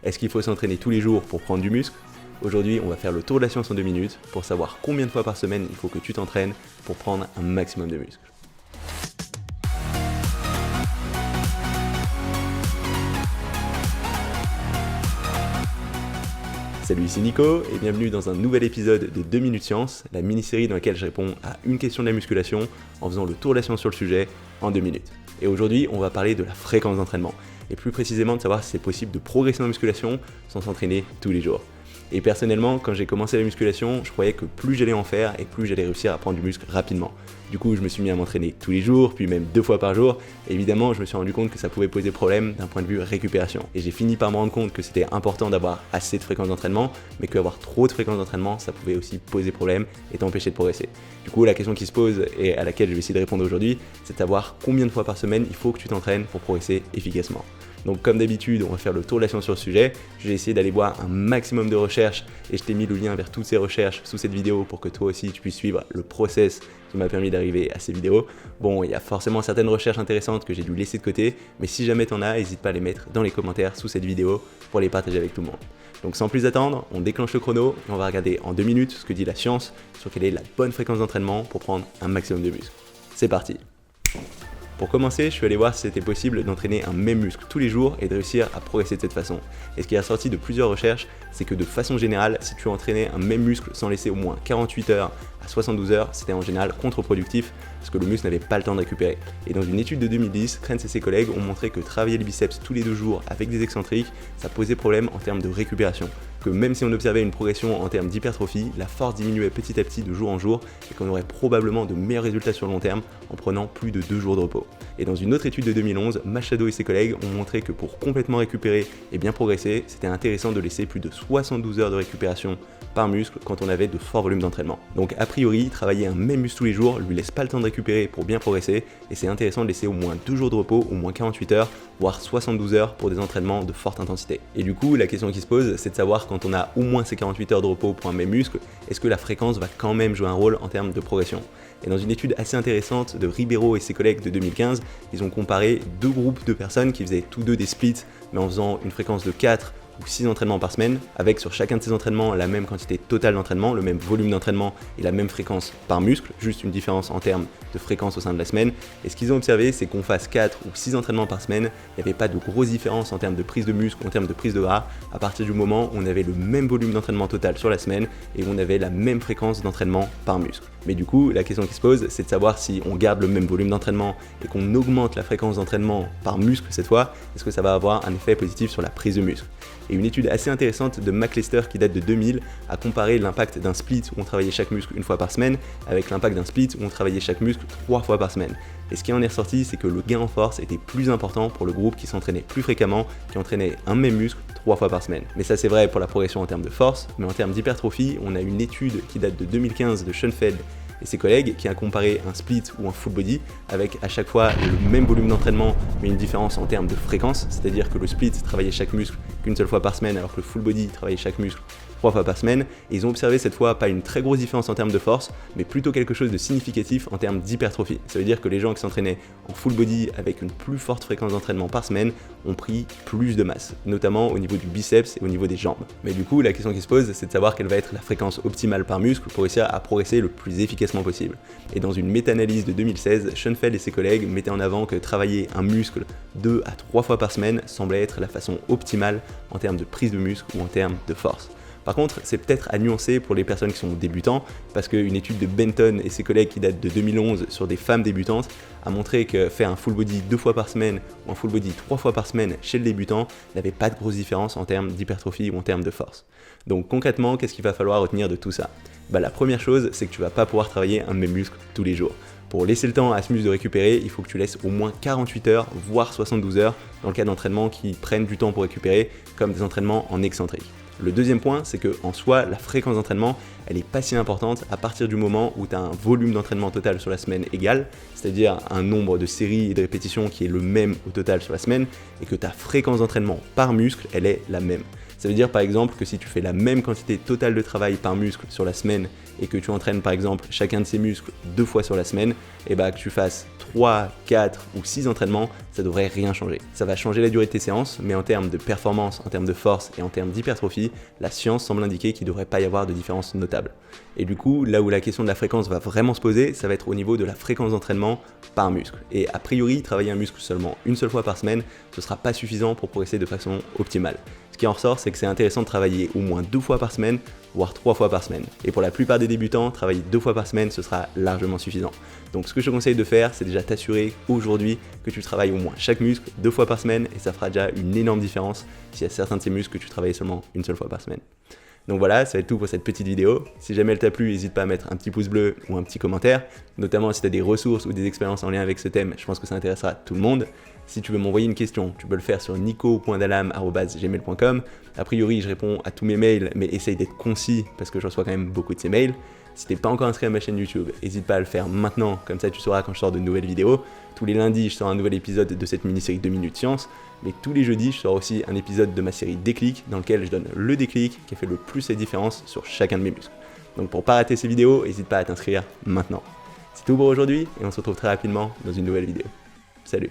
Est-ce qu'il faut s'entraîner tous les jours pour prendre du muscle? Aujourd'hui, on va faire le tour de la science en 2 minutes pour savoir combien de fois par semaine il faut que tu t'entraînes pour prendre un maximum de muscle. Salut, ici Nico et bienvenue dans un nouvel épisode de 2 minutes science, la mini-série dans laquelle je réponds à une question de la musculation en faisant le tour de la science sur le sujet en 2 minutes. Et aujourd'hui, on va parler de la fréquence d'entraînement et plus précisément de savoir si c'est possible de progresser en musculation sans s'entraîner tous les jours. Et personnellement, quand j'ai commencé la musculation, je croyais que plus j'allais en faire et plus j'allais réussir à prendre du muscle rapidement. Du coup, je me suis mis à m'entraîner tous les jours, puis même 2 fois par jour. Et évidemment, je me suis rendu compte que ça pouvait poser problème d'un point de vue récupération. Et j'ai fini par me rendre compte que c'était important d'avoir assez de fréquence d'entraînement, mais qu'avoir trop de fréquence d'entraînement, ça pouvait aussi poser problème et t'empêcher de progresser. Du coup, la question qui se pose et à laquelle je vais essayer de répondre aujourd'hui, c'est de savoir combien de fois par semaine il faut que tu t'entraînes pour progresser efficacement. Donc comme d'habitude, on va faire le tour de la science sur le sujet. Je vais essayer d'aller voir un maximum de recherches et je t'ai mis le lien vers toutes ces recherches sous cette vidéo pour que toi aussi tu puisses suivre le process qui m'a permis d'arriver à ces vidéos. Bon, il y a forcément certaines recherches intéressantes que j'ai dû laisser de côté, mais si jamais t'en as, n'hésite pas à les mettre dans les commentaires sous cette vidéo pour les partager avec tout le monde. Donc sans plus attendre, on déclenche le chrono et on va regarder en 2 minutes ce que dit la science sur quelle est la bonne fréquence d'entraînement pour prendre un maximum de muscle. C'est parti! Pour commencer, je suis allé voir si c'était possible d'entraîner un même muscle tous les jours et de réussir à progresser de cette façon. Et ce qui est ressorti de plusieurs recherches, c'est que de façon générale, si tu entraînais un même muscle sans laisser au moins 48 heures à 72 heures, c'était en général contre-productif parce que le muscle n'avait pas le temps de récupérer. Et dans une étude de 2010, Krenz et ses collègues ont montré que travailler les biceps tous les 2 jours avec des excentriques, ça posait problème en termes de récupération. Que même si on observait une progression en termes d'hypertrophie, la force diminuait petit à petit de jour en jour et qu'on aurait probablement de meilleurs résultats sur le long terme en prenant plus de 2 jours de repos. Et dans une autre étude de 2011, Machado et ses collègues ont montré que pour complètement récupérer et bien progresser, c'était intéressant de laisser plus de 72 heures de récupération par muscle quand on avait de forts volumes d'entraînement. Donc a priori, travailler un même muscle tous les jours lui laisse pas le temps de récupérer pour bien progresser et c'est intéressant de laisser au moins 2 jours de repos, au moins 48 heures, voire 72 heures pour des entraînements de forte intensité. Et du coup, la question qui se pose, c'est de savoir quand on a au moins ces 48 heures de repos pour un même muscle, est-ce que la fréquence va quand même jouer un rôle en termes de progression? Et dans une étude assez intéressante de Ribeiro et ses collègues de 2015, ils ont comparé 2 groupes de personnes qui faisaient tous 2 des splits, mais en faisant une fréquence de 4 ou 6 entraînements par semaine, avec sur chacun de ces entraînements la même quantité totale d'entraînement, le même volume d'entraînement et la même fréquence par muscle, juste une différence en termes de fréquence au sein de la semaine. Et ce qu'ils ont observé, c'est qu'on fasse 4 ou 6 entraînements par semaine, il n'y avait pas de grosse différence en termes de prise de muscle, en termes de prise de gras, à partir du moment où on avait le même volume d'entraînement total sur la semaine et où on avait la même fréquence d'entraînement par muscle. Mais du coup, la question qui se pose, c'est de savoir si on garde le même volume d'entraînement et qu'on augmente la fréquence d'entraînement par muscle cette fois, est-ce que ça va avoir un effet positif sur la prise de muscle? Et une étude assez intéressante de McLester qui date de 2000 a comparé l'impact d'un split où on travaillait chaque muscle 1 fois par semaine avec l'impact d'un split où on travaillait chaque muscle 3 fois par semaine. Et ce qui en est ressorti, c'est que le gain en force était plus important pour le groupe qui s'entraînait plus fréquemment, qui entraînait un même muscle 3 fois par semaine. Mais ça c'est vrai pour la progression en termes de force, mais en termes d'hypertrophie, on a une étude qui date de 2015 de Schoenfeld et ses collègues qui a comparé un split ou un full body avec à chaque fois le même volume d'entraînement mais une différence en termes de fréquence, c'est-à-dire que le split travaillait chaque muscle qu'une seule fois par semaine alors que le full body travaillait chaque muscle 3 fois par semaine, et ils ont observé cette fois pas une très grosse différence en termes de force, mais plutôt quelque chose de significatif en termes d'hypertrophie. Ça veut dire que les gens qui s'entraînaient en full body avec une plus forte fréquence d'entraînement par semaine ont pris plus de masse, notamment au niveau du biceps et au niveau des jambes. Mais du coup, la question qui se pose, c'est de savoir quelle va être la fréquence optimale par muscle pour réussir à progresser le plus efficacement possible. Et dans une méta-analyse de 2016, Schoenfeld et ses collègues mettaient en avant que travailler un muscle 2 à 3 fois par semaine semblait être la façon optimale en termes de prise de muscle ou en termes de force. Par contre, c'est peut-être à nuancer pour les personnes qui sont débutants, parce qu'une étude de Benton et ses collègues qui date de 2011 sur des femmes débutantes a montré que faire un full body 2 fois par semaine ou un full body 3 fois par semaine chez le débutant n'avait pas de grosse différence en termes d'hypertrophie ou en termes de force. Donc concrètement, qu'est-ce qu'il va falloir retenir de tout ça? La première chose, c'est que tu vas pas pouvoir travailler un même muscle tous les jours. Pour laisser le temps à ce muscle de récupérer, il faut que tu laisses au moins 48 heures, voire 72 heures, dans le cas d'entraînements qui prennent du temps pour récupérer, comme des entraînements en excentrique. Le deuxième point, c'est que en soi, la fréquence d'entraînement, elle n'est pas si importante à partir du moment où tu as un volume d'entraînement total sur la semaine égal, c'est-à-dire un nombre de séries et de répétitions qui est le même au total sur la semaine, et que ta fréquence d'entraînement par muscle, elle est la même. Ça veut dire par exemple que si tu fais la même quantité totale de travail par muscle sur la semaine et que tu entraînes par exemple chacun de ces muscles 2 fois sur la semaine, et que tu fasses 3, 4 ou 6 entraînements, ça devrait rien changer. Ça va changer la durée de tes séances, mais en termes de performance, en termes de force et en termes d'hypertrophie, la science semble indiquer qu'il ne devrait pas y avoir de différence notable. Et du coup, là où la question de la fréquence va vraiment se poser, ça va être au niveau de la fréquence d'entraînement par muscle. Et a priori, travailler un muscle seulement une seule fois par semaine, ce ne sera pas suffisant pour progresser de façon optimale. Ce qui en ressort, c'est que c'est intéressant de travailler au moins 2 fois par semaine, voire 3 fois par semaine. Et pour la plupart des débutants, travailler 2 fois par semaine, ce sera largement suffisant. Donc ce que je te conseille de faire, c'est déjà t'assurer aujourd'hui que tu travailles au moins chaque muscle 2 fois par semaine, et ça fera déjà une énorme différence s'il y a certains de ces muscles que tu travailles seulement une seule fois par semaine. Donc voilà, ça va être tout pour cette petite vidéo. Si jamais elle t'a plu, n'hésite pas à mettre un petit pouce bleu ou un petit commentaire, notamment si tu as des ressources ou des expériences en lien avec ce thème, je pense que ça intéressera tout le monde. Si tu veux m'envoyer une question, tu peux le faire sur nico.dalam@gmail.com. A priori, je réponds à tous mes mails, mais essaye d'être concis parce que je reçois quand même beaucoup de ces mails. Si t'es pas encore inscrit à ma chaîne YouTube, n'hésite pas à le faire maintenant, comme ça tu sauras quand je sors de nouvelles vidéos. Tous les lundis, je sors un nouvel épisode de cette mini-série 2 minutes science, mais tous les jeudis, je sors aussi un épisode de ma série Déclic, dans lequel je donne le déclic qui a fait le plus la différence sur chacun de mes muscles. Donc pour pas rater ces vidéos, n'hésite pas à t'inscrire maintenant. C'est tout pour aujourd'hui, et on se retrouve très rapidement dans une nouvelle vidéo. Salut!